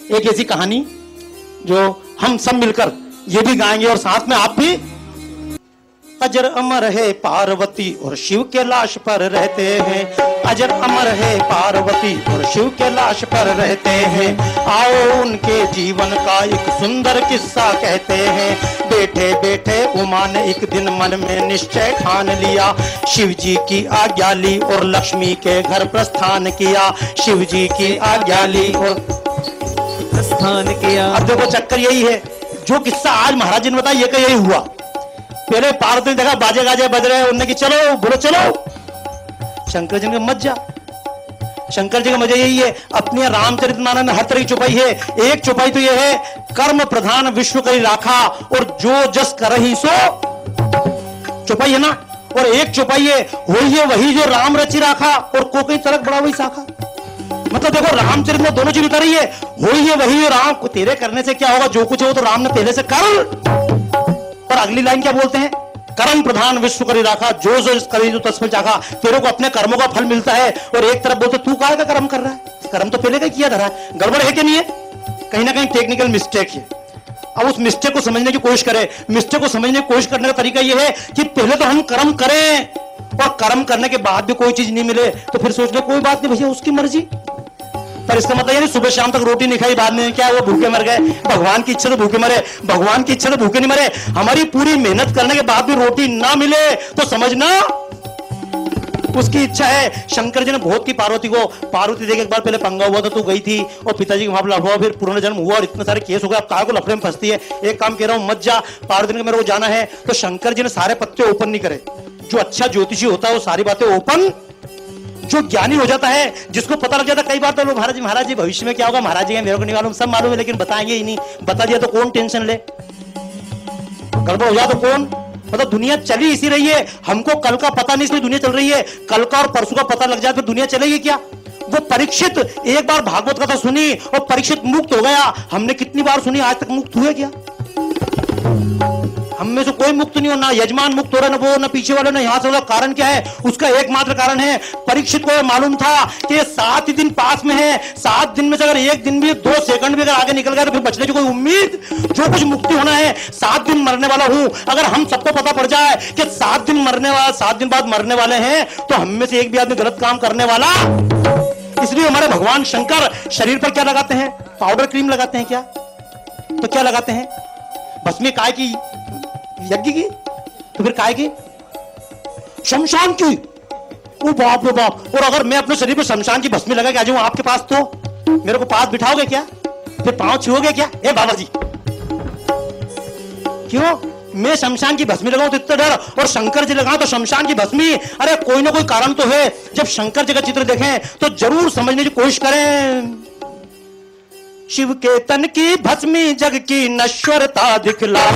एक ऐसी कहानी जो हम सब मिलकर ये भी गाएंगे और साथ में आप भी। अजर अमर है पार्वती और शिव के लाश पर रहते हैं, अजर अमर है पार्वती और शिव के लाश पर रहते हैं। आओ उनके जीवन का एक सुंदर किस्सा कहते हैं। बैठे बैठे उमा ने एक दिन मन में निश्चय ठान लिया, शिव जी की आज्ञा ली और लक्ष्मी के घर प्रस्थान किया। शिव जी की आज्ञा ली और प्रस्थान किया। अब देखो चक्कर यही है, जो किस्सा आज महाराज जी ने बताया ये का यही हुआ। पहले पार्वती ने देखा बाजे गाजे बज रहे हैं, उन्होंने कि चलो बोलो चलो। शंकर जी ने मत जा। शंकर जी का मजा यही है, अपने रामचरितमानस में हर तरह की चौपाई है। एक चौपाई तो यह है, कर्म प्रधान विश्व करी राखा और जो जस करहि सो, चौपाई है ना। और एक चौपाई है, वही जो राम रचि राखा और को कहीं तरक बड़ा वही शाखा। मतलब देखो रामचरित में दोनों चीज उतारी है, वही जो राम को तेरे करने से क्या होगा, जो कुछ है वो तो राम ने पहले से कर। और अगली लाइन क्या बोलते हैं, कर्म प्रधान विश्व करी राखा जो जो करी जो तस्में चाखा। तेरे को अपने कर्मों का फल मिलता है। और एक तरफ बोलते तू काहे का कर्म कर रहा है, कर्म तो पहले का किया धरा है। गड़बड़ है कि नहीं है, कहीं ना कहीं टेक्निकल मिस्टेक है। अब उस मिस्टेक को समझने की कोशिश करें। मिस्टेक को समझने की कोशिश करने का तरीका यह है कि पहले तो हम कर्म करें और कर्म करने के बाद भी कोई चीज नहीं मिले तो फिर सोच ले कोई बात नहीं भैया, उसकी मर्जी। पर इसका मतलब ये सुबह शाम तक रोटी नहीं खाई, बाद में क्या वो भूखे मर गए। भगवान की इच्छा तो भूखे मरे, भगवान की इच्छा तो भूखे नहीं मरे। हमारी पूरी मेहनत करने के बाद भी रोटी ना मिले तो समझना उसकी इच्छा है। शंकर जी ने बहुत की पार्वती को। पार्वती देख एक बार पहले पंगा हुआ था, तू गई थी और पिताजी के वहां लड़वा, फिर पुनर्जन्म हुआ और इतने सारे केस हो गए। अब काहे को लफड़े में फंसती है, एक काम कह रहा हूं मत जा। पार्वती ने मेरे को जाना है। तो शंकर जी ने सारे पत्ते ओपन नहीं करे। जो अच्छा ज्योतिषी होता है वो सारी बातें ओपन, जो ज्ञानी हो जाता है, जिसको पता लग जाता है। कई बार तो लोग महाराज जी भविष्य में क्या होगा, महाराज जी मेरे को नहीं मालूम, सब मालूम है लेकिन बताएंगे ही नहीं। बता दिया तो कौन टेंशन ले, गड़बड़ हो जाए तो कौन। मतलब दुनिया चली इसी रही है, हमको कल का पता नहीं इसलिए दुनिया चल रही है। कल का और परसों का पता लग जाए तो दुनिया चलेगी क्या। वो परीक्षित एक बार भागवत कथा सुनी और परीक्षित मुक्त हो गया। हमने कितनी बार सुनी, आज तक मुक्त हुए क्या। हम में से कोई मुक्त नहीं हो, ना यजमान मुक्त हो रहा, ना वो ना पीछे वाले, ना यहां से। कारण क्या है, उसका एकमात्र कारण है, परीक्षित को मालूम था कि 7 ही दिन पास में है। 7 दिन में से अगर एक दिन भी 2 सेकंड भी अगर आगे निकल गया तो फिर बचने की कोई उम्मीद, जो कुछ मुक्ति होना है। 7 दिन मरने वाला हूं, अगर हम सबको पता पड़ जाए कि 7 दिन मरने वाला, 7 दिन बाद मरने वाले हैं, तो हम में से एक भी आदमी गलत काम करने वाला। इसलिए हमारे भगवान शंकर शरीर पर क्या लगाते हैं, पाउडर क्रीम लगाते हैं क्या, तो क्या लगाते हैं, भस्मी काय की, यज्ञ की, तो फिर काय की, शमशान की। ओ बाप रे बाप। और अगर मैं अपने शरीर पर शमशान की भस्मी लगा के आ जाऊं आपके पास, तो मेरे को पास बिठाओगे क्या, फिर पांव छुओगे क्या। ए बाबा जी क्यों, मैं शमशान की भस्मी लगाऊं तो इतना डर, और शंकर जी लगाऊं तो शमशान की भस्मी। अरे कोई ना कोई कारण तो है। जब शंकर जी का चित्र देखें तो जरूर समझने की कोशिश करें। शिव के तन की भस्मी जग की नश्वरता दिखलाए।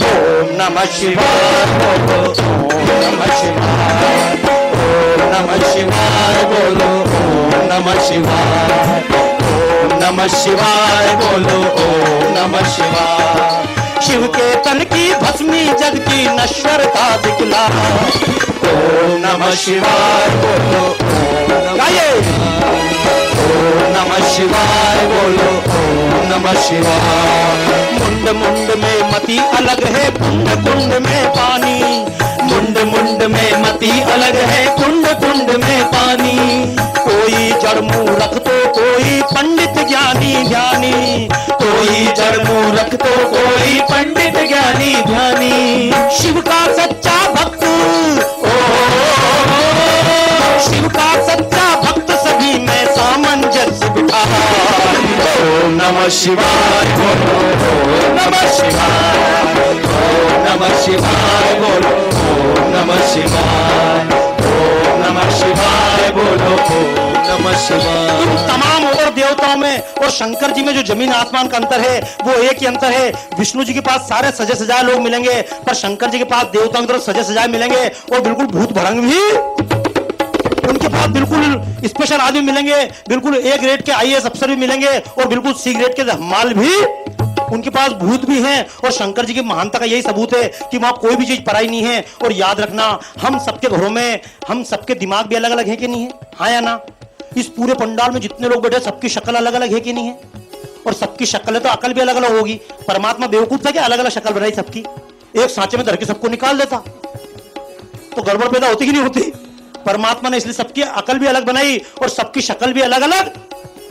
ओम नमः शिवाय बोलो, ओम नमः शिवाय, ओम नमः शिवाय बोलो, ओम नमः शिवाय, ओम नमः शिवाय बोलो, ओम नमः शिवाय। शिव के तन की भस्मी जग की नश्वरता दिखलाए। ओम नमः शिवाय बोलो, ओम नमः शिवाय बोलो, ओम नमः शिवाय। मुंड मुंड में मति अलग है, कुंड कुंड में पानी। मुंड मुंड में मति अलग है, कुंड कुंड में पानी। कोई जड़ मूर्ख तो कोई पंडित ज्ञानी ध्यानी। कोई जड़ मूर्ख तो कोई पंडित ज्ञानी ध्यानी। शिव का सच्चा भक्त, शिव का सच्चा भक्त सभी में सामंजस्य बिठाए। ओम नमः शिवाय बोलो, ओम नमः शिवाय, ओम नमः शिवाय बोलो, ओम नमः शिवाय, ओम नमः शिवाय बोलो, ओम नमः शिवाय। तमाम और देवताओं में और शंकर जी में जो जमीन आसमान का अंतर है वो एक ही अंतर है। विष्णु जी के पास सारे सजे सजाए लोग मिलेंगे, पर शंकर जी के पास देवताओं की तरफ सजे सजाए मिलेंगे और बिल्कुल भूत भड़ंग भी उनके पास बिल्कुल स्पेशल आदमी मिलेंगे। बिल्कुल ए ग्रेड के आईएएस अफसर भी मिलेंगे और बिल्कुल सी ग्रेड के माल भी उनके पास भूत भी हैं। और शंकर जी की महानता का यही सबूत है कि वहां कोई भी चीज पराई नहीं है। और याद रखना, हम सबके घरों में हम सबके दिमाग भी अलग अलग है कि नहीं है, हाँ या ना। इस पूरे पंडाल में जितने लोग बैठे सबकी शक्ल अलग अलग है कि नहीं है, और सबकी शक्ल है तो अकल भी अलग अलग होगी। परमात्मा बेवकूफ था कि अलग अलग शक्ल बनाई सबकी, एक सांचे में धर के सबको निकाल देता तो गड़बड़ पैदा होती कि नहीं होती। परमात्मा ने इसलिए सबकी अकल भी अलग बनाई और सबकी शक्ल भी अलग अलग।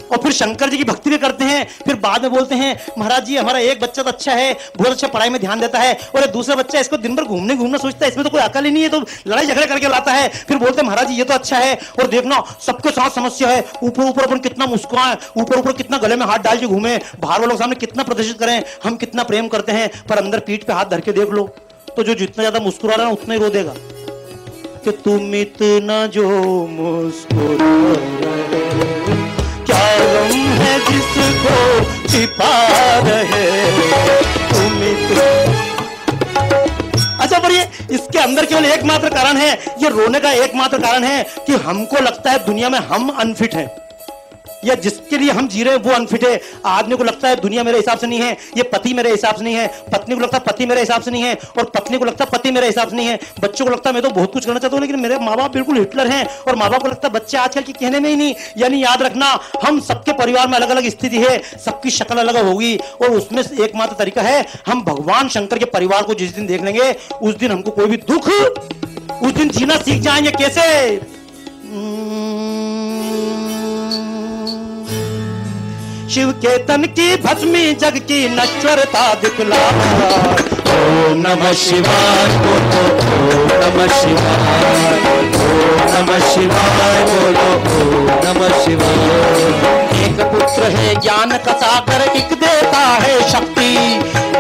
और फिर शंकर जी की भक्ति भी करते हैं, फिर बाद में बोलते हैं महाराज जी हमारा एक बच्चा तो अच्छा है, बहुत अच्छा पढ़ाई में ध्यान देता है, और दूसरा बच्चा इसको दिन भर घूमने घूमना सोचता है, इसमें तो कोई अकल ही नहीं है, तो लड़ाई झगड़े करके लाता है। फिर बोलते हैं महाराज जी ये तो अच्छा है, और देखना सबके साथ समस्या है, ऊपर ऊपर अपन कितना मुस्कुराएं, ऊपर ऊपर कितना गले में हाथ डाल के घूमे, बाहर वालों के सामने कितना प्रदर्शित करें हम कितना प्रेम करते हैं, पर अंदर पीठ पे हाथ धर के देख लो तो जो जितना ज्यादा मुस्कुरा रहा है उतना ही रो देगा कि तुम इतना जो मुस्कुरा रहे, क्या गम है जिसको छिपा रहे तुम इतना। अच्छा पर ये इसके अंदर केवल एकमात्र कारण है, ये रोने का एकमात्र कारण है कि हमको लगता है दुनिया में हम अनफिट हैं, या जिसके लिए हम जी रहे हैं वो अनफिट है। आदमी को लगता है दुनिया मेरे हिसाब से नहीं है, ये पति मेरे हिसाब से नहीं है, पत्नी को लगता है पति मेरे हिसाब से नहीं है, और पत्नी को लगता है पति मेरे हिसाब से नहीं है, बच्चों को लगता है मैं तो बहुत कुछ करना चाहता हूं लेकिन मेरे माँ बाप बिल्कुल हिटलर हैं, और माँ बाप को लगता है बच्चे आजकल के कहने में ही नहीं। यानी याद रखना हम सबके परिवार में अलग अलग स्थिति है, सबकी शक्ल अलग होगी, और उसमें से एकमात्र तरीका है हम भगवान शंकर के परिवार को जिस दिन देख लेंगे उस दिन हमको कोई भी दुख, उस दिन जीना सीख जाएंगे। कैसे? शिव के तन की भस्मी जग की नश्वरता दिखला, ओम नमः शिवाय बोलो, ओम नमः शिवाय, ओम नमः शिवाय बोलो, ओम नमः शिवाय। एक पुत्र है ज्ञान का सागर, एक देता है शक्ति,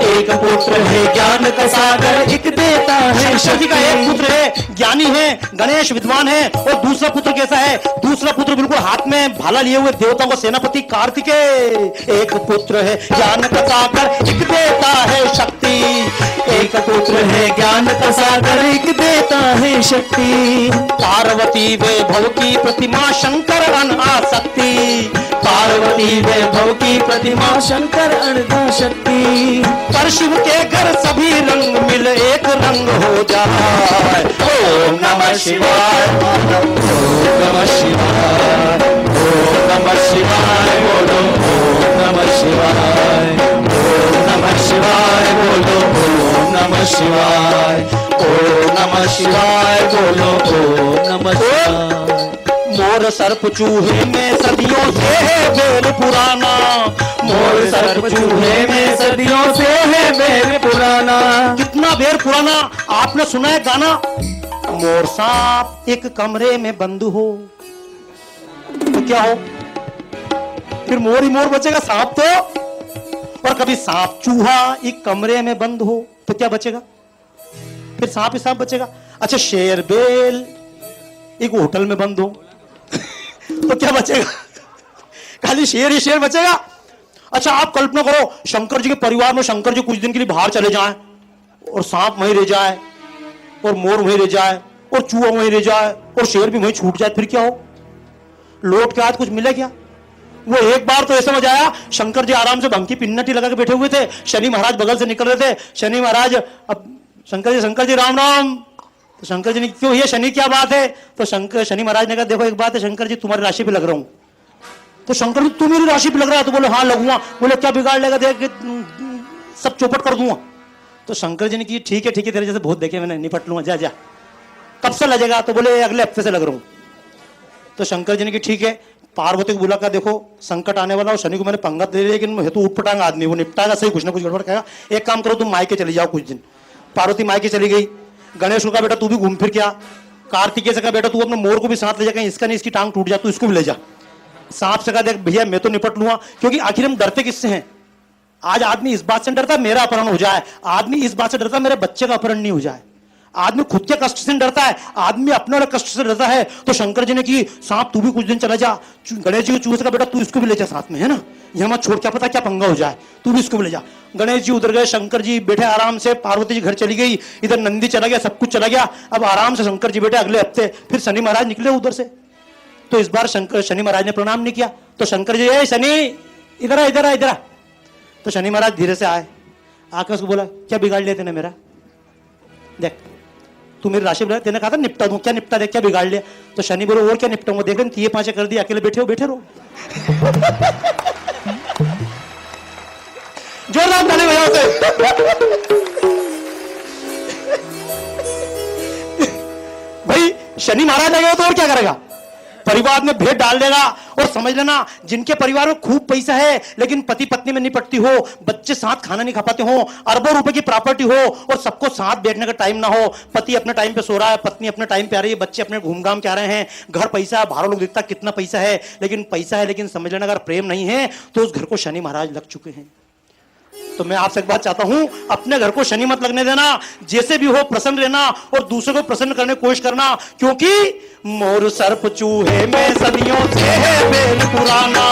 एक पुत्र है ज्ञान का सागर, एक देता है शक्ति। का एक पुत्र है ज्ञानी है, गणेश विद्वान है, और दूसरा पुत्र कैसा है? दूसरा पुत्र बिल्कुल हाथ में भाला लिए हुए देवताओं का सेनापति कार्तिकेय। एक पुत्र है ज्ञान का सागर, एक देता है शक्ति, एक पुत्र है ज्ञान का सागर, एक देता है शक्ति। पार्वती वैभव की प्रतिमा शंकर अनासक्ति, पार्वती वैभव की प्रतिमा शंकर अनासक्ति। पर शिव के घर सभी रंग मिल एक रंग हो जाए, ओम नमः शिवाय, ओम नमः शिवाय, ओम नमः शिवाय बोलो, ओम नमः शिवाय, ओम नमः शिवाय बोलो, ओम नमः शिवाय, ओम नमः शिवाय बोलो, ओम नमः शिवाय। मोर सर्प चूहे में सदियों से है बेल पुराना, मोर सर्प चूहे में सदियों से है बेल पुराना। कितना बेर पुराना? आपने सुना है गाना, मोर सांप एक कमरे में बंद हो तो क्या हो? फिर मोर ही मोर बचेगा, सांप तो। और कभी सांप चूहा एक कमरे में बंद हो तो क्या बचेगा? फिर सांप ही सांप बचेगा। अच्छा शेर बेल एक होटल में बंद हो तो क्या बचेगा? खाली शेर ही शेर बचेगा। अच्छा आप कल्पना करो शंकर जी के परिवार में शंकर जी कुछ दिन के लिए बाहर चले जाएं और सांप वहीं रह जाए, और मोर वहीं रह जाए, और चूहा वहीं रह जाए, और शेर भी वहीं छूट जाए, फिर क्या हो? लौट के आज कुछ मिले क्या? वो एक बार तो ऐसा मजा आया, शंकर जी आराम से भंगी पिन्नटी लगा के बैठे हुए थे, शनि महाराज बगल से निकल रहे थे। शनि महाराज अब शंकर जी राम राम। तो शंकर जी ने क्यों ये शनि क्या बात है? तो शनि महाराज ने कहा देखो एक बात है शंकर जी, तुम्हारी राशि पे लग रहा हूं। तो शंकर जी तू मेरी राशि पे लग रहा है? तो बोले हाँ लगूंगा। बोले क्या बिगाड़ लेगा? देख सब चौपट कर दूंगा। तो शंकर जी ने की ठीक है तेरे जैसे बहुत देखे मैंने, निपट लूंगा, जा जा। कब से लगेगा? तो बोले अगले हफ्ते से लग रहा हूं। तो शंकर जी ने की ठीक है। पार्वती को बुला कर देखो संकट आने वाला, और शनि को मैंने पंगा दे दिया, लेकिन हेतु उठपटांग आदमी, वो निपटाएगा सही, कुछ ना कुछ गड़बड़ करेगा। एक काम करो तुम मायके चली जाओ कुछ दिन। पार्वती मायके चली गई। गणेश को कहा बेटा तू भी घूम फिर क्या। कार्तिकेय से कहा बेटा तू अपने मोर को भी साथ ले जा, कहीं इसका नहीं इसकी टांग टूट जा, तू इसको भी ले जा। सांप से कहा देख भैया मैं तो निपट लूंगा, क्योंकि आखिर हम डरते किससे हैं? आज आदमी इस बात से डरता है मेरा अपहरण हो जाए, आदमी इस बात से डरता है मेरे बच्चे का अपहरण नहीं हो जाए, आदमी खुद के कष्ट से डरता है, आदमी अपने वाले कष्ट से डरता है। तो शंकर जी ने की सांप तू भी कुछ दिन चला जा। गणेश जी को चूहे से कहा बेटा तू इसको भी ले जा साथ में, है ना, यह मत छोड़, क्या पता क्या पंगा हो जाए, तू भी इसको भी ले जा। गणेश जी उधर गए, शंकर जी बैठे आराम से, पार्वती जी घर चली गई, इधर नंदी चला गया, सब कुछ चला गया। अब आराम से शंकर जी बैठे। अगले हफ्ते फिर शनि महाराज निकले उधर से। तो इस बार शनि महाराज ने प्रणाम नहीं किया। तो शंकर जी ए शनि इधर आ इधर आ इधर आ। तो शनि महाराज धीरे से आए, आकर उसको बोला क्या बिगाड़ लिया तेने मेरा? देख तू मेरी राशि बना, तेने कहा था निपटा दूं, क्या निपटा दे, क्या बिगाड़ लिया? तो शनि बोलो और क्या निपटाऊंगा, देख रहे 3-5 कर दिया, अकेले बैठे हो। जोरदार ताली बजाओ उसे। भाई शनि महाराज आ गया तो और क्या करेगा, परिवार में भेद डाल देगा। और समझ लेना, जिनके परिवार में खूब पैसा है लेकिन पति पत्नी में नहीं पटती हो, बच्चे साथ खाना नहीं खा पाते हो, अरबों रुपए की प्रॉपर्टी हो और सबको साथ बैठने का टाइम ना हो, पति अपने टाइम पे सो रहा है, पत्नी अपने टाइम पे आ रही है, बच्चे अपने घूम घाम के आ रहे हैं, घर पैसा है, बाहर लोग दिखता कितना पैसा है, लेकिन पैसा है लेकिन समझ लेना अगर प्रेम नहीं है तो उस घर को शनि महाराज लग चुके हैं। तो मैं आपसे एक बात चाहता हूं, अपने घर को शनि मत लगने देना, जैसे भी हो प्रसन्न रहना और दूसरे को प्रसन्न करने की कोशिश करना, क्योंकि मोर सर्प चूहे में सदियों से है बेल पुराना,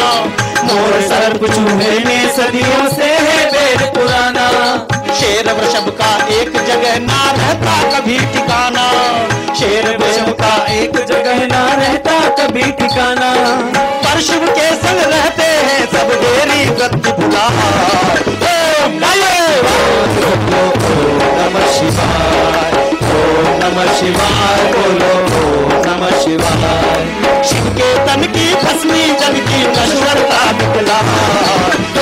मोर सर्प चूहे में सदियों से है बेल पुराना, शेर वृषभ का एक जगह ना रहता कभी ठिकाना, शेर वृषभ का एक जगह ना रहता कभी ठिकाना, पर शिव के संग रहते हैं सब देरी गति भुला। नमः शिवाय, ओम नमः शिवाय, बोलो ओम नमः शिवाय, शिव के तन की भस्मी जन की नश्वरता निकला,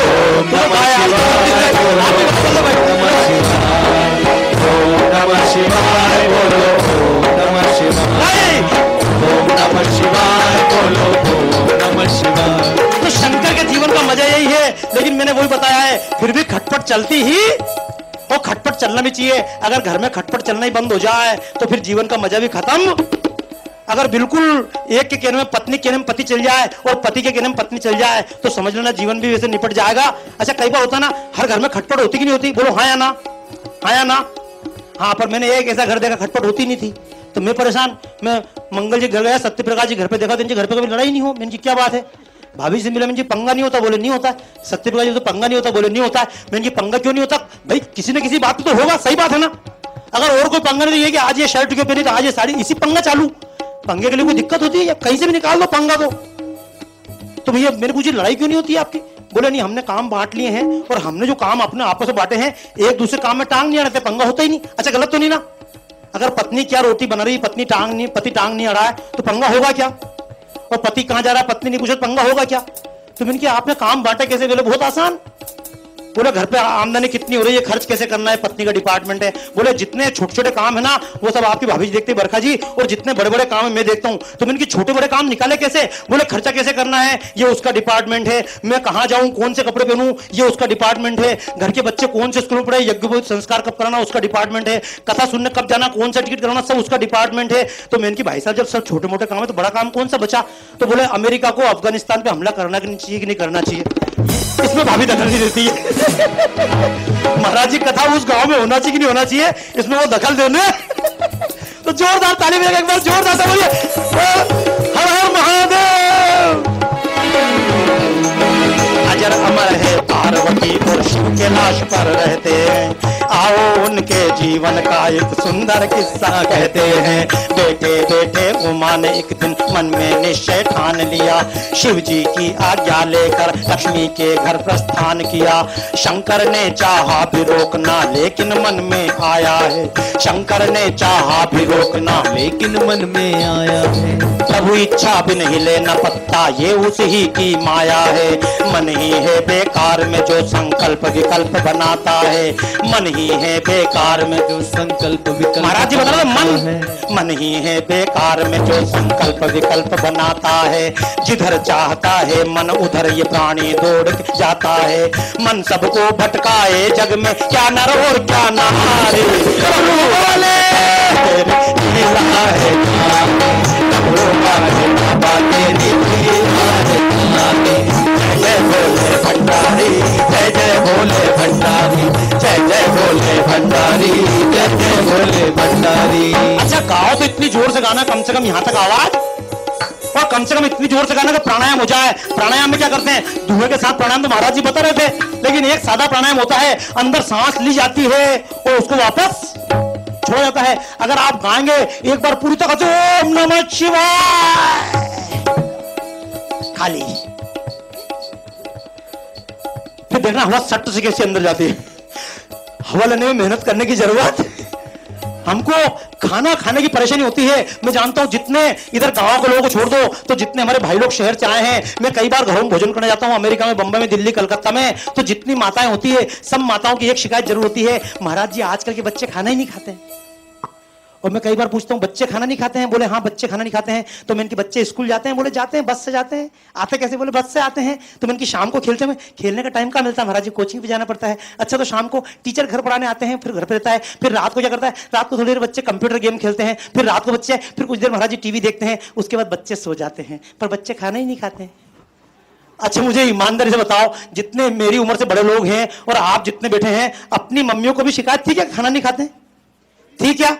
ओम नमः शिवाय, ओम नमः शिवाय, बोलो ओम नमः शिवाय, ओम नमः शिवाय, बोलो ओम नमः शिवाय। तो शंकर के जीवन का मजा यही है, लेकिन मैंने वही बताया है, फिर भी खटपट चलती ही, और खटपट चलना भी चाहिए। अगर घर में खटपट चलना ही बंद हो जाए तो फिर जीवन का मजा भी खत्म। अगर बिल्कुल एक के कहने में पत्नी के कहने में पति चल जाए और पति के कहने में पत्नी चल जाए तो समझ लेना जीवन भी वैसे निपट जाएगा। अच्छा, कई बार होता ना, हर घर में खटपट होती कि नहीं होती, बोलो हाँ या ना, हाँ या ना। हाँ, पर मैंने एक ऐसा घर देखा खटपट होती नहीं थी तो मैं परेशान। मैं मंगल जी घर गया, सत्यप्रकाश जी घर पे देखा, तो इनके घर पे कभी लड़ाई नहीं हो। मैंने जी क्या बात है, भाभी से मिला, मैंने जी पंगा नहीं होता, बोले नहीं होता। सत्यप्रकाश जी तो पंगा नहीं होता, बोले नहीं होता। मैंने जी पंगा क्यों नहीं होता, भाई किसी न किसी बात तो होगा, सही बात है ना। अगर और कोई पंगा नहीं है कि आज ये शर्ट क्यों पहनी तो आज ये साड़ी, इसी पंगा चालू। पंगे के लिए कोई दिक्कत होती है या कहीं से भी निकाल दो पंगा तो भैया मैंने पूछी लड़ाई क्यों नहीं होती है आपकी, बोले नहीं हमने काम बांट लिए हैं और हमने जो काम अपने आपस में बांटे हैं एक दूसरे काम में टांग नहीं अड़ाते, पंगा होता ही नहीं। अच्छा, गलत तो नहीं ना, अगर पत्नी क्या रोटी बना रही, पति टांग नहीं अड़ा है तो पंगा होगा क्या, और पति कहां जा रहा है पत्नी नहीं पूछे, पंगा होगा क्या। तो मैंने कहा आपने काम बांटा कैसे, बोले बहुत आसान। बोले घर पे आमदनी कितनी हो रही है, खर्च कैसे करना है, पत्नी का डिपार्टमेंट है। बोले जितने छोटे छोटे काम है ना वो सब आपकी भाभी जी देखती है बरखा जी, और जितने बड़े बड़े काम है मैं देखता हूँ। तो मैंने छोटे बड़े काम निकाले कैसे, बोले खर्चा कैसे करना है ये उसका डिपार्टमेंट है, मैं कहाँ जाऊँ कौन से कपड़े पहनूं ये उसका डिपार्टमेंट है, घर के बच्चे कौन से स्कूल में पढ़े, यज्ञ संस्कार कब कराना उसका डिपार्टमेंट है, कथा सुनने कब जाना, कौन सा टिकट कराना सब उसका डिपार्टमेंट है। तो मैंने भाई साहब जब सब छोटे मोटे काम है तो बड़ा काम कौन सा बचा। तो बोले अमेरिका को अफगानिस्तान पे हमला करना चाहिए कि नहीं करना चाहिए, इसमें भाभी दखल नहीं देती है। महाराज जी कथा उस गांव में होना चाहिए कि नहीं होना चाहिए, इसमें वो दखल देने। तो जोरदार ताली बजा, एक बार जोरदार से बोलिए हर हर महादेव। अजर अमर है पार्वती और शिव के लाश पर रहते हैं, आओ उनके जीवन का एक सुंदर किस्सा कहते हैं। बैठे बैठे उमा ने एक दिन मन में निश्चय ठान लिया, शिव जी की आज्ञा लेकर लक्ष्मी के घर प्रस्थान किया। शंकर ने चाहा भी रोकना लेकिन मन में आया है, शंकर ने चाहा भी रोकना लेकिन मन में आया है। प्रभु इच्छा भी नहीं लेना पत्ता ये उसी की माया है। मन ही है बेकार में जो संकल्प विकल्प बनाता है, मन ही है बेकार में जो संकल्प विकल्प महाराज जी बता रहे मन ही है बेकार में जो संकल्प विकल्प बनाता है। जिधर चाहता है मन उधर ये प्राणी दौड़ जाता है। मन सबको भटकाए जग में क्या नर और क्या नारी, जय भोले भंडारी, जय जय भोले भंडारी, जय जय भोले भंडारी, जय जय भोले भंडारी। अच्छा, गाओ तो इतनी जोर से गाना, कम से कम यहाँ तक आवाज, और कम से कम इतनी जोर से गाना कि प्राणायाम हो जाए। प्राणायाम में क्या करते हैं, धुएं के साथ प्राणायाम तो महाराज जी बता रहे थे, लेकिन एक सादा प्राणायाम होता है, अंदर सांस ली जाती है और उसको वापस छोड़ा जाता है। अगर आप गाएंगे एक बार पूरी तरह से ओम नमः शिवाय खाली, फिर देखना हवा सट से कैसे अंदर जाती है। हवा लेने में मेहनत करने की जरूरत हमको खाना खाने की परेशानी होती है। मैं जानता हूं जितने इधर गांव के लोगों को छोड़ दो तो जितने हमारे भाई लोग शहर से आए हैं, मैं कई बार घरों में भोजन करने जाता हूं, अमेरिका में, बंबई में, दिल्ली, कलकत्ता में, तो जितनी माताएं होती है सब माताओं की एक शिकायत जरूर होती है, महाराज जी आजकल के बच्चे खाना ही नहीं खाते। और मैं कई बार पूछता हूं बच्चे खाना नहीं खाते हैं? बोले हाँ बच्चे खाना नहीं खाते हैं। तो मैं इनके बच्चे स्कूल जाते हैं? बोले जाते हैं, बस से जाते हैं। आते कैसे? बोले बस से आते हैं। तो मैं इनकी शाम को खेलते हैं, खेलने का टाइम कहाँ मिलता है महाराज जी, कोचिंग पे जाना पड़ता है। अच्छा तो शाम को टीचर घर पढ़ाने आते हैं, फिर घर पे रहता है, फिर रात को क्या करता है, रात को थोड़ी देर बच्चे कंप्यूटर गेम खेलते हैं, फिर रात को बच्चे फिर कुछ देर महाराज जी टीवी देखते हैं, उसके बाद बच्चे सो जाते हैं, पर बच्चे खाना ही नहीं खाते हैं। अच्छा मुझे ईमानदारी से बताओ, जितने मेरी उम्र से बड़े लोग हैं और आप जितने बैठे हैं, अपनी मम्मियों को भी शिकायत थी क्या खाना नहीं खाते? थी क्या?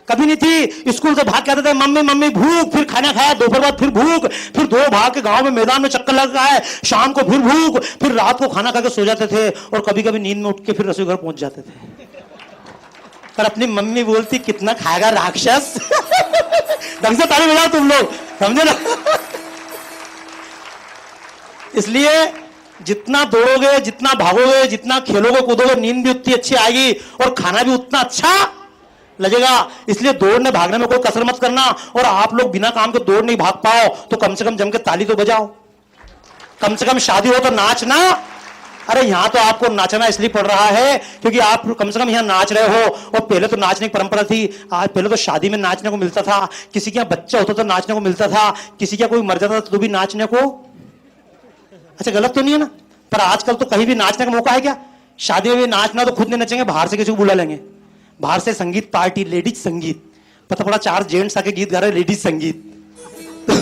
कभी नहीं थी। स्कूल से भाग के आते थे, मम्मी मम्मी भूख, फिर खाना खाया, दोपहर बाद फिर भूख, फिर दो भाग के गांव में मैदान में चक्कर लगा है, शाम को फिर भूख, फिर रात को खाना खा के सो जाते थे और कभी कभी नींद में उठ के फिर रसोई घर पहुंच जाते थे। पर अपनी मम्मी बोलती कितना खाएगा राक्षस। ढंग से ताली बजाओ तुम लोग, समझे ना। इसलिए जितना दौड़ोगे, जितना भागोगे, जितना खेलोगे कूदोगे, नींद भी उतनी अच्छी आएगी और खाना भी उतना अच्छा लगेगा। इसलिए दौड़ने भागने में कोई कसर मत करना। और आप लोग बिना काम के दौड़ नहीं भाग पाओ तो कम से कम जम के ताली तो बजाओ, कम से कम शादी हो तो नाचना। अरे यहां तो आपको नाचना इसलिए पड़ रहा है क्योंकि आप कम से कम यहां नाच रहे हो। और पहले तो नाचने की परंपरा थी, आज पहले तो शादी में नाचने को मिलता था, किसी के यहां बच्चा होता तो नाचने को मिलता था, किसी का कोई मर जाता तो भी नाचने को। अच्छा गलत तो नहीं है ना? पर आजकल तो कहीं भी नाचने का मौका है क्या? शादी में भी नाचना तो खुद नहीं नचेंगे, बाहर से किसी को बुला लेंगे, बाहर से संगीत पार्टी, लेडीज संगीत, पता पड़ा 4 जेंट्स आके गीत गा रहे, लेडीज संगीत। तो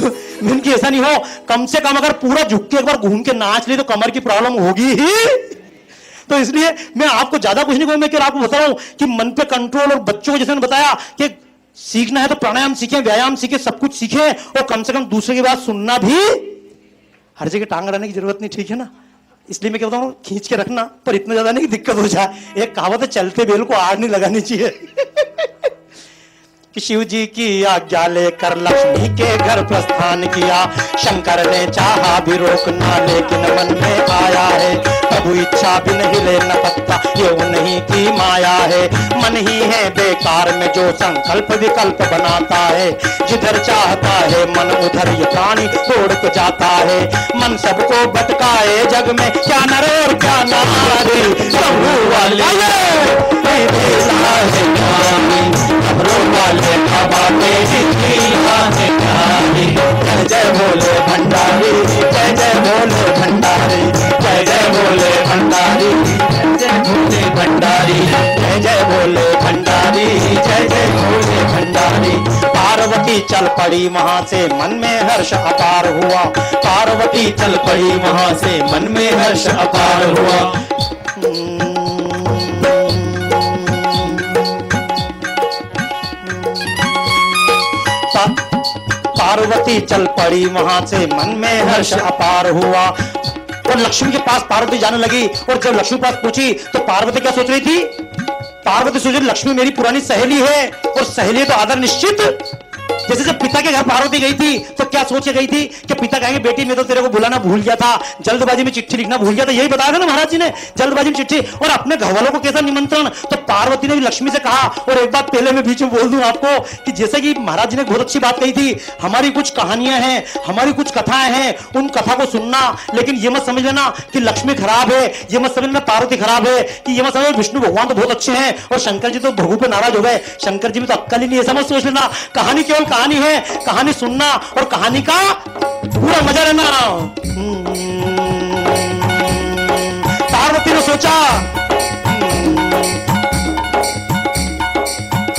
इनकी ऐसा नहीं हो, कम से कम अगर पूरा झुक के एक बार घूम के नाच ले तो कमर की प्रॉब्लम होगी ही। तो इसलिए मैं आपको ज्यादा कुछ नहीं कहूं, मैं आपको बता रहा हूं कि मन पे कंट्रोल। और बच्चों को जैसे मैंने बताया कि सीखना है तो प्राणायाम सीखें, व्यायाम सीखें, सब कुछ सीखें और कम से कम दूसरे की बात सुनना भी। हर जगह टांग रहने की जरूरत नहीं, ठीक है ना? इसलिए मैं कहता हूं खींच के रखना, पर इतना ज्यादा नहीं कि दिक्कत हो जाए। एक कहावत है, चलते बेल को आग नहीं लगानी चाहिए। कि शिव जी की आज्ञा लेकर लक्ष्मी के घर प्रस्थान किया, शंकर ने चाहा भी रोकना लेकिन मन में आया है, प्रभु इच्छा भी नहीं ले न पत्ता ये उन्हीं की माया है। मन ही है बेकार में जो संकल्प विकल्प बनाता है, जिधर चाहता है मन उधर ये प्राणी तोड़ के जाता है। मन सबको भटकाए जग में क्या नर और क्या नारी, प्रभु वाले जय बोले भंडारी, जय जय बोले भंडारी, जय जय बोले भंडारी, जय बोले भंडारी, जय जय बोले भंडारी, जय जय बोले भंडारी। पार्वती चल पड़ी वहां से मन में हर्ष अपार हुआ, पार्वती चल पड़ी वहां से मन में हर्ष अपार हुआ। पार्वती चल पड़ी वहां से मन में हर्ष अपार हुआ। और लक्ष्मी के पास पार्वती जाने लगी और जब लक्ष्मी पास पूछी तो पार्वती क्या सोच रही थी? पार्वती सोच रही लक्ष्मी मेरी पुरानी सहेली है और सहेली तो आदर निश्चित। जैसे जब पिता के घर पार्वती गई थी तो क्या सोच के गई थी कि पिता कहेंगे बेटी मैं तो तेरे को बुलाना भूल गया था, जल्दबाजी में चिट्ठी लिखना भूल गया था, यही बताया था ना महाराज जी ने, जल्दबाजी में चिट्ठी। और अपने घर वालों को कैसा निमंत्रण। तो पार्वती ने भी लक्ष्मी से कहा। और एक बात पहले मैं बीच में बोल दूं आपको कि जैसे कि महाराज जी ने बहुत अच्छी बात कही थी, हमारी कुछ कहानियां हैं, हमारी कुछ कथाएं हैं, उन कथा को सुनना, लेकिन ये मत समझ लेना कि लक्ष्मी खराब है, ये मत समझ लेना पार्वती खराब है, कि ये मत समझ विष्णु भगवान तो बहुत अच्छे हैं और शंकर जी तो भगू पे नाराज हो गए, शंकर जी में तो अक्कल ही नहीं, ऐसा मत सोच लेना। कहानी केवल कहानी है, कहानी सुनना और कहानी का पूरा मजा लेना। पार्वती ने सोचा,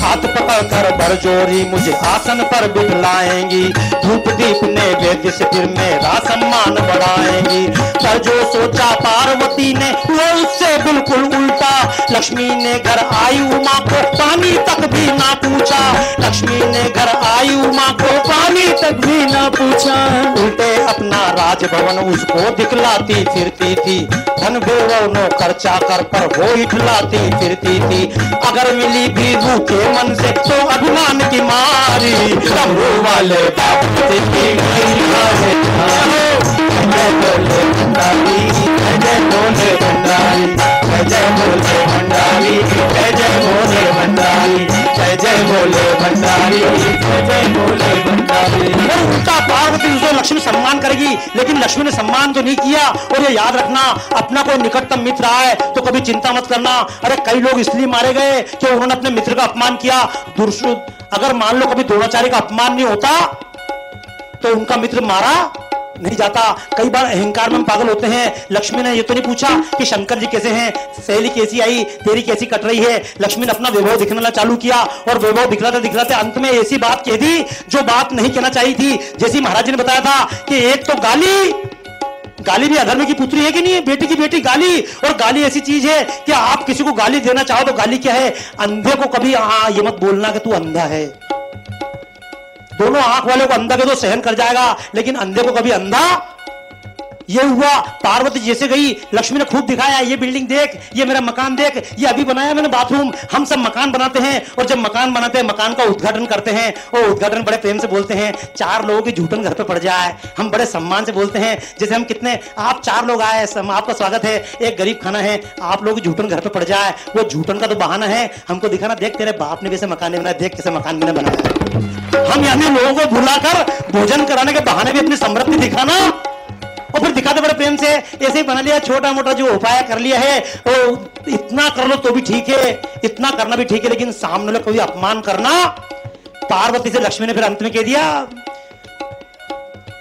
हाथ पकड़ कर बरजोरी मुझे आसन पर बिठलाएंगी, धूप दीप नैवेद्य से फिर मेरा सम्मान बढ़ाएंगी। पर जो सोचा पार्वती ने वो उससे बिल्कुल उल्टा, लक्ष्मी ने घर आई उमा को पानी तक भी ना पूछा, लक्ष्मी ने घर आई उमा को पानी तक भी ना पूछा। उल्टे अपना राजभवन उसको दिखलाती फिरती थी, धन बेवो नौकर चाकर पर वो इठलाती फिरती थी। अगर मिली भी भूखे मन से तो अभिमान की मारी, डमरू वाले बाबू की जय बोले भंडारी, जय बोले भंडारी, जय बोले भंडारी, जय जय बोले भंडारी, जय जय बोले और उल्टा पार्वती उसे लक्ष्मी सम्मान करेगी, लेकिन लक्ष्मी ने सम्मान तो नहीं किया। और ये याद रखना, अपना कोई निकटतम मित्र आए तो कभी चिंता मत करना। अरे कई लोग इसलिए मारे गए कि उन्होंने अपने मित्र का अपमान किया। अगर मान लो कभी द्रोणाचार्य का अपमान नहीं होता तो उनका मित्र मारा नहीं जाता। कई बार अहंकार में हम पागल होते हैं। लक्ष्मी ने ये तो नहीं पूछा कि शंकर जी कैसे हैं, सहेली कैसी आई, तेरी कैसी कट रही है। लक्ष्मी ने अपना वैभव दिखना चालू किया और वैभव दिखलाते दिखलाते अंत में ऐसी बात कह दी जो बात नहीं कहना चाहिए थी। जैसी महाराज जी ने बताया था कि एक तो गाली भी अधर्म की पुत्री है कि नहीं है, बेटी की बेटी गाली। और गाली ऐसी चीज है कि आप किसी को गाली देना चाहो तो गाली क्या है, अंधे को कभी ये मत बोलना कि तू अंधा है। दोनों आंख वाले को अंधा के तो सहन कर जाएगा, लेकिन अंधे को कभी अंधा। ये हुआ, पार्वती जैसे गई, लक्ष्मी ने खूब दिखाया, ये बिल्डिंग देख, ये मेरा मकान देख, ये अभी बनाया मैंने बाथरूम। हम सब मकान बनाते हैं और जब मकान बनाते हैं मकान का उद्घाटन करते हैं और उद्घाटन बड़े प्रेम से बोलते हैं। 4 लोगों की झूठन घर पे पड़ जाए, हम बड़े सम्मान से बोलते हैं। जैसे हम कितने, आप 4 लोग आए, आपका स्वागत है, एक गरीब खाना है, आप लोगों की झूठन घर पे पड़ जाए, वो झूठन का तो बहाना है हमको दिखाना, देख तेरे बाप ने वैसे मकान नहीं बनाया, देख कैसे मकान मैंने बनाया। हम यानी लोगों को बुलाकर भोजन कराने के बहाने भी अपनी समृद्धि दिखाना और फिर दिखाते बड़े प्रेम से। ऐसे ही बना लिया, छोटा मोटा जो उपाय कर लिया है, तो इतना कर लो तो भी ठीक है, इतना करना भी ठीक है, लेकिन सामने लोग कोई अपमान करना। पार्वती से लक्ष्मी ने फिर अंत में कह दिया,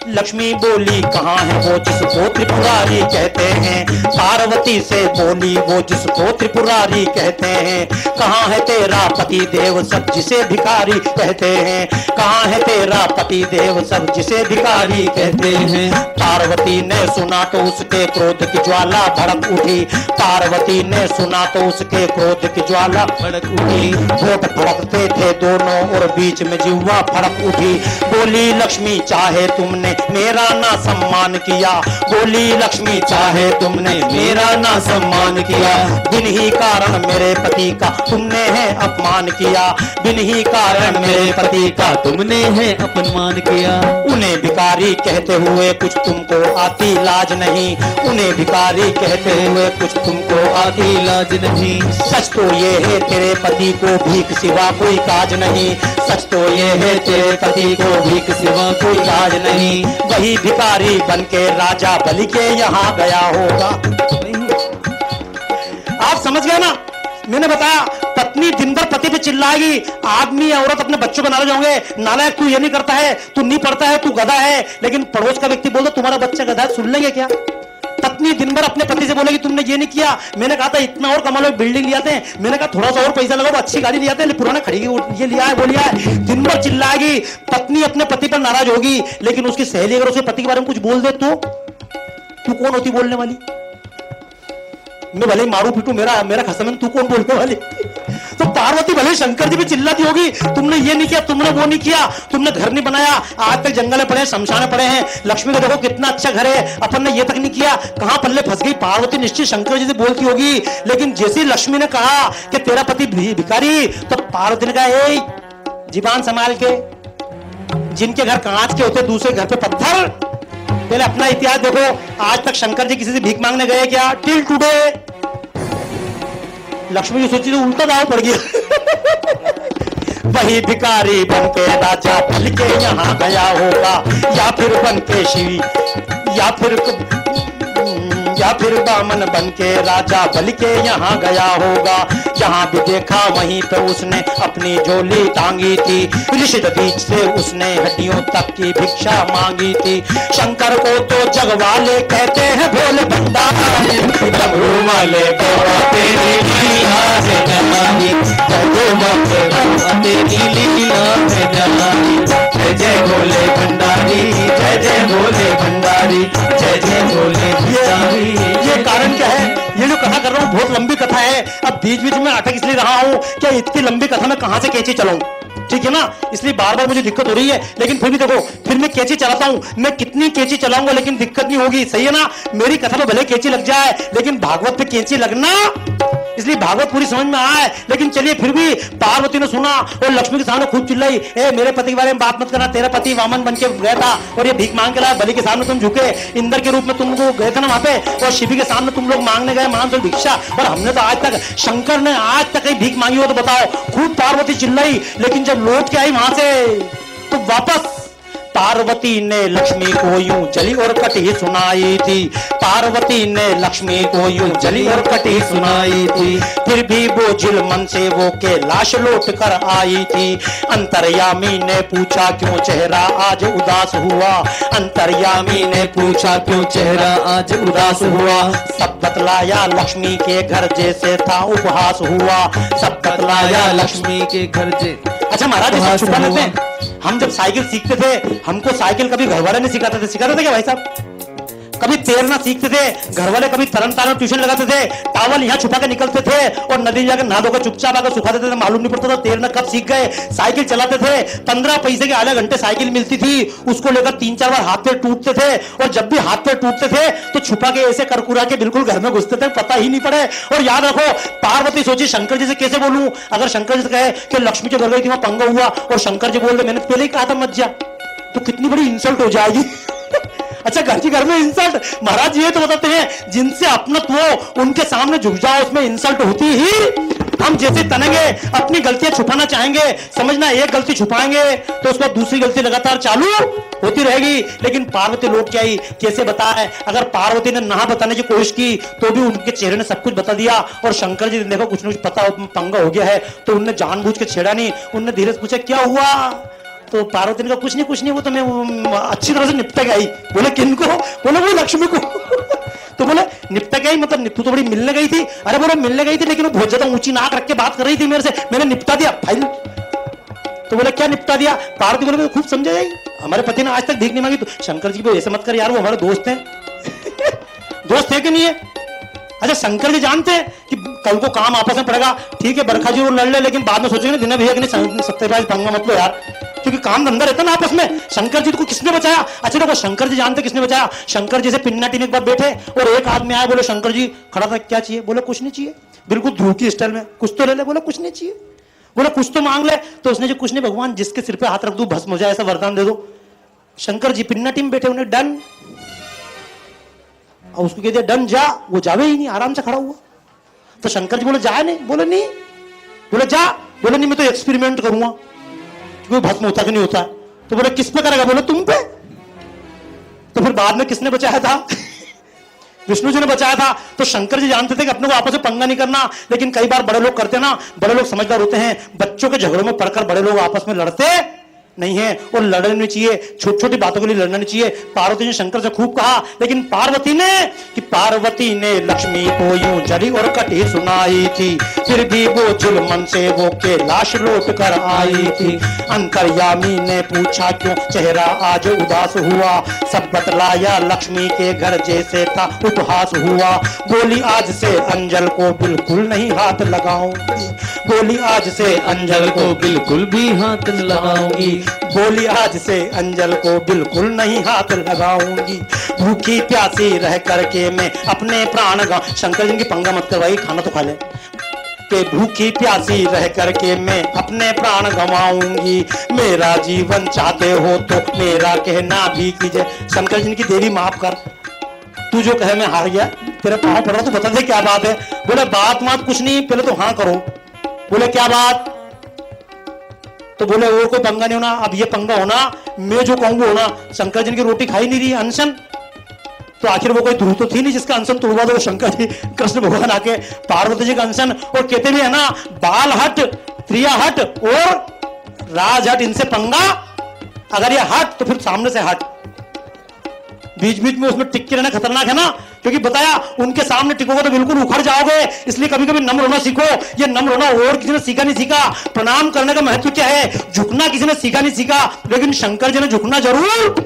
लक्ष्मी बोली कहाँ है वो जिसको त्रिपुरारी कहते हैं। पार्वती से बोली वो जिसको त्रिपुरारी कहते हैं। कहाँ है तेरा पति देव सब जिसे भिखारी कहते हैं। कहाँ है तेरा पति देव सब जिसे भिखारी कहते हैं। पार्वती ने सुना तो उसके क्रोध की ज्वाला भड़क उठी। पार्वती ने सुना तो उसके क्रोध की ज्वाला भड़क उठी। होठ फड़कते थे दोनों और बीच में जिह्वा फड़क उठी। बोली लक्ष्मी चाहे तुमने मेरा ना सम्मान किया। बोली लक्ष्मी चाहे तुमने मेरा ना सम्मान किया। बिन ही कारण मेरे पति का तुमने है अपमान किया। बिन ही कारण मेरे पति का तुमने है अपमान किया। उन्हें भिखारी कहते हुए कुछ तुमको आती लाज नहीं। उन्हें भिखारी कहते हुए कुछ तुमको आती लाज नहीं। सच तो ये है तेरे पति को भीख सिवा कोई काज नहीं। सच तो ये है तेरे पति को भीख सिवा कोई काज नहीं। वही भिखारी बनके राजा बलि के यहाँ गया होगा। आप समझ गए ना, मैंने बताया पत्नी दिन भर पति पे चिल्लाएगी, आदमी औरत अपने बच्चों को नाराज होंगे, नालायक तू ये नहीं करता है, तू नहीं पढ़ता है, तू गधा है। लेकिन पड़ोस का व्यक्ति बोल दो तुम्हारा बच्चा गधा है, सुन लेंगे क्या? पत्नी दिन भर अपने पति से बोलेगी तुमने ये नहीं किया, मैंने कहा था इतना और कमा लो, बिल्डिंग ले आते हैं, मैंने कहा थोड़ा सा और पैसा लगाओ, अच्छी गाड़ी ले आते हैं, पुराना खड़ी ये लिया है वो लिया है। दिन भर चिल्लाएगी, पत्नी अपने पति पर नाराज होगी। लेकिन उसकी सहेली अगर उसके पति के बारे में कुछ बोल दे तो तू कौन होती बोलने वाली? मैं भले मारू पीटू, मेरा खसमन, तू कौन बोलने वाली? तो पार्वती भले शंकर जी भी चिल्लाती होगी, तुमने ये नहीं किया, तुमने वो नहीं किया, तुमने घर नहीं बनाया, आज तक जंगल में पड़े हैं, शमशान में पड़े हैं। लक्ष्मी को देखो कितना अच्छा घर है, अपन ने ये तक नहीं किया, कहां पल्ले फंस गई। पार्वती निश्चित शंकर जी से बोलती होगी। लेकिन जैसे लक्ष्मी ने कहा कि तेरा पति भिखारी, तो पार्वती ने कहा ए जीबान संभाल के, जिनके घर कांच के होते दूसरे घर पे पत्थर। पहले अपना इतिहास देखो, आज तक शंकर जी किसी से भीख मांगने गए क्या? Till today. लक्ष्मी जी सोची तो उल्टा दाव पड़ गया। वही भिखारी बनके राजा बलि के यहाँ गया होगा, या फिर बनके शिव, या फिर बामन बनके राजा बलि के यहाँ गया होगा। जहाँ भी देखा वहीं पे उसने अपनी झोली टांगी थी। ऋषि बीच से उसने हड्डियों तक की भिक्षा मांगी थी। शंकर को तो जग वाले कहते हैं भोले भंडारी, डमरू वाले गौरा तेरी लीला है जमानी, तेरी लीला है जमानी। जय जय भोले भंडारी, जय जय भोले भंडारी, जय जय भोले भंडारी। ये कारण क्या है? ये जो कथा कर रहा हूँ बहुत लंबी कथा है, अब बीच बीच में अटक इसलिए रहा हूँ कि इतनी लंबी कथा में कहां से कैची चलाऊं, ठीक है ना? इसलिए बार बार मुझे दिक्कत हो रही है। लेकिन फिर भी देखो, फिर मैं कैची चलाता हूं, मैं कितनी कैची चलाऊंगा लेकिन दिक्कत नहीं होगी, सही है ना? मेरी कथा पे भले कैची लग जाए लेकिन भागवत पे कैची लगना, इसलिए भागवत पूरी समझ में आए। लेकिन चलिए, फिर भी पार्वती ने सुना और लक्ष्मी के सामने खूब चिल्लाई, ए मेरे पति के बारे में बात मत करना, तेरा पति वामन बन के गया था और ये भीख मांग के लाया, बलि के सामने तुम झुके, इंद्र के रूप में तुम लोग गए थे ना वहां पे, और शिवी के सामने तुम लोग मांगने गए मान तो भिक्षा, और हमने तो आज तक, शंकर ने आज तक कहीं भीख मांगी हो तो बताओ? खूब पार्वती चिल्लाई। लेकिन जब लौट के आई वहां से तो वापस पार्वती ने लक्ष्मी को यूं जली और कटी सुनाई थी, पार्वती ने लक्ष्मी को यूं जली और कटी सुनाई थी। फिर भी वो जिल मन से वो के लाश लौट कर आई थी। अंतर्यामी ने पूछा क्यों चेहरा आज उदास हुआ, अंतर्यामी ने पूछा क्यों चेहरा आज उदास हुआ। सब बतलाया लक्ष्मी के घर जैसे था उपहास हुआ, सब बतलाया लक्ष्मी के घर जे। अच्छा महाराज ये सब छुपा लेते हैं। हम जब साइकिल सीखते थे हमको साइकिल कभी घर वाले नहीं सिखाते थे, सिखाते थे क्या भाई साहब? कभी तैरना सीखते थे घर वाले, कभी तरन तारण ट्यूशन लगाते थे, टावल यहाँ छुपा के निकलते थे और नदी जाकर नहा धोकर चुपचाप आकर सुखा देते थे, मालूम नहीं पड़ता था तैरना कब सीख गए। साइकिल चलाते थे 15 पैसे के आधे घंटे साइकिल मिलती थी, उसको लेकर 3-4 बार हाथ पैर टूटते थे और जब भी हाथ पैर टूटते थे तो छुपा के ऐसे करकुरा के बिल्कुल घर में घुसते थे, पता ही नहीं पड़े। और याद रखो पार्वती सोची शंकर जी से कैसे बोलूं, अगर शंकर जी से कहे कि लक्ष्मी के घर गई थी वहां पंगा हुआ और शंकर जी बोल दे मैंने पहले ही कहा था मत जा, तो कितनी बड़ी इंसल्ट हो जाएगी। अच्छा घर में इंसल्ट, महाराज ये तो बताते हैं जिनसे अपनत्व हो उनके सामने झुक जाओ, उसमें इंसल्ट होती ही। हम जैसे तनेंगे अपनी गलतियां छुपाना चाहेंगे, समझना एक गलती छुपाएंगे तो उसके बाद दूसरी गलती लगातार चालू होती रहेगी। लेकिन पार्वती लौट के आई, कैसे बताए? अगर पार्वती ने ना बताने की कोशिश की तो भी उनके चेहरे ने सब कुछ बता दिया। और शंकर जी ने देखो कुछ न कुछ पता पंगा हो गया है तो उनने जानबूझ के छेड़ा नहीं, उनने धीरे से पूछा क्या हुआ? तो पार्वती ने कहा कुछ नहीं वो तो मैं अच्छी तरह से निपटा गई। बोले किनको? बोले वो लक्ष्मी को। तो बोले निपटा गई मतलब तू तो बड़ी मिलने गई थी? अरे बोले मिलने गई थी लेकिन वो बहुत ज्यादा ऊंची नाक रख के बात कर रही थी मेरे से, मैंने निपटा दिया फाइल। तो बोले क्या निपटा दिया? पार्वती बोले खूब समझा जाएगी, हमारे पति ने आज तक भीख नहीं मांगी। तो शंकर जी को ऐसे मत कर यार, वो हमारे दोस्त हैं। दोस्त है कि नहीं है? अच्छा शंकर जी जानते हैं कि कल को काम आपस में पड़ेगा, ठीक है बरखा जी वो लड़ ले, लेकिन बाद में सोचेंगे दिना भैया कि नहीं सत्तेबाज पंगा मत लो यार, क्योंकि काम धंधा रहता ना आपस में। शंकर जी को किसने बचाया? अच्छा देखो शंकर जी जानते किसने बचाया। शंकर जी से पिन्ना टीन एक बार बैठे और एक आदमी आया, बोले शंकर जी खड़ा था क्या चाहिए? बोले कुछ नहीं चाहिए, बिल्कुल ध्रुव की स्टाइल में, कुछ तो ले ले। बोले कुछ नहीं चाहिए। बोले कुछ तो मांग ले। तो उसने जो कुछ नहीं, भगवान जिसके सिर पे हाथ रख दू भस्म हो जाए ऐसा वरदान दे दो। शंकर जी पिन्ना टीम बैठे, उन्हें डन, और उसको कह दिया डन जा, वो जावे ही नहीं, आराम से खड़ा हुआ। तो शंकर जी बोले जाए नहीं? बोले नहीं। बोले जा? बोले नहीं मैं तो एक्सपेरिमेंट करूंगा क्योंकि भस्म होता कि नहीं होता। तो बोले किस पे करेगा? बोले तुम पे। तो फिर बाद में किसने बचाया था? विष्णु जी ने बचाया था। तो शंकर जी जानते थे कि अपने को आपस में पंगा नहीं करना, लेकिन कई बार बड़े लोग करते ना, बड़े लोग समझदार होते हैं, बच्चों के झगड़ों में पड़कर बड़े लोग आपस में लड़ते नहीं है और लड़ने नहीं चाहिए, छोटी छोटी बातों के लिए लड़ना नहीं चाहिए। पार्वती ने शंकर से खूब कहा, लेकिन पार्वती ने लक्ष्मी को यूं जली और कटी सुनाई थी, फिर भी वो जुल्मन से वो के लाश लौट कर आई थी। अंतर्यामी ने पूछा क्यों चेहरा आज उदास हुआ, सब बतलाया लक्ष्मी के घर जैसे था उपहास हुआ। बोली आज से अंजल को बिल्कुल नहीं हाथ लगाऊंगी, बोली आज से अंजल को बिल्कुल भी हाथ न लगाऊंगी, बोली आज से अंजल को बिल्कुल नहीं हाथ लगाऊंगी। भूखी प्यासी रह करके मैं अपने प्राण शंकर जी की पंगा मत करवाई, खाना तो खा ले। कि भूखी प्यासी रह करके मैं अपने प्राण गंवाऊंगी, मेरा जीवन चाहते हो तो मेरा कहना भी कीजिए। शंकर जी की देवी माफ कर, तू जो कहे मैं हार गया, तेरे पाँव पड़ रहा, तू बता दे क्या बात है। बोले बात कुछ नहीं, पहले तो हाँ करो। बोले क्या बात? तो बोले और कोई पंगा नहीं होना, अब ये पंगा होना मैं जो कहूंगा होना। शंकर जी की रोटी खाई नहीं रही, अनशन। तो आखिर वो कोई ध्रुव तो थी नहीं जिसका अनशन तोड़वा दो। शंकर जी कृष्ण भगवान आके पार्वती जी का अनशन, और कहते भी है ना बाल हट, त्रिया हट और राज हट, इनसे पंगा अगर ये हट तो फिर सामने से हट, बीच बीच में उसमें टिक के रहना खतरनाक है ना, क्योंकि बताया उनके सामने टिकोगे तो बिल्कुल उखड़ जाओगे। इसलिए कभी कभी नम्र होना सीखो। ये नम्र होना और किसी ने सीखा नहीं सीखा। प्रणाम करने का महत्व क्या है, झुकना किसी ने सीखा नहीं सीखा, लेकिन शंकर जी ने झुकना जरूर।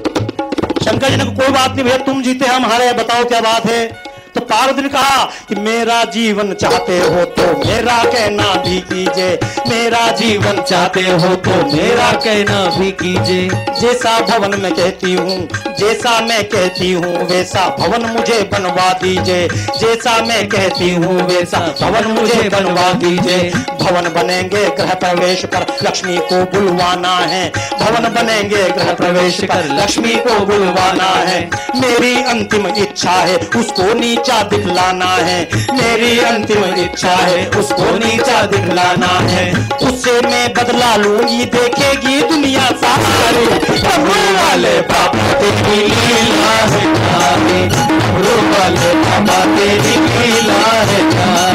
शंकर जी ने कोई बात नहीं भैया, तुम जीते हम हारे, बताओ क्या बात है। तो पार्वती ने कहा कि मेरा जीवन चाहते हो तो मेरा कहना भी कीजिए, मेरा जीवन चाहते हो तो मेरा कहना भी कीजिए। जैसा भवन में कहती हूँ, जैसा मैं कहती हूँ वैसा भवन मुझे बनवा दीजिए, जैसा मैं कहती हूँ वैसा भवन मुझे बनवा दीजिए। भवन बनेंगे गृह प्रवेश पर लक्ष्मी को बुलवाना है, भवन बनेंगे गृह प्रवेश कर लक्ष्मी को बुलवाना है। मेरी अंतिम इच्छा है उसको नीचा दिखलाना है, मेरी अंतिम इच्छा है उसको नीचा दिखलाना है। उससे मैं बदला लूंगी देखेगी दुनिया सारी, डमरू वाले बाबा तेरी लीला है प्यारी, डमरू वाले बाबा तेरी लीला है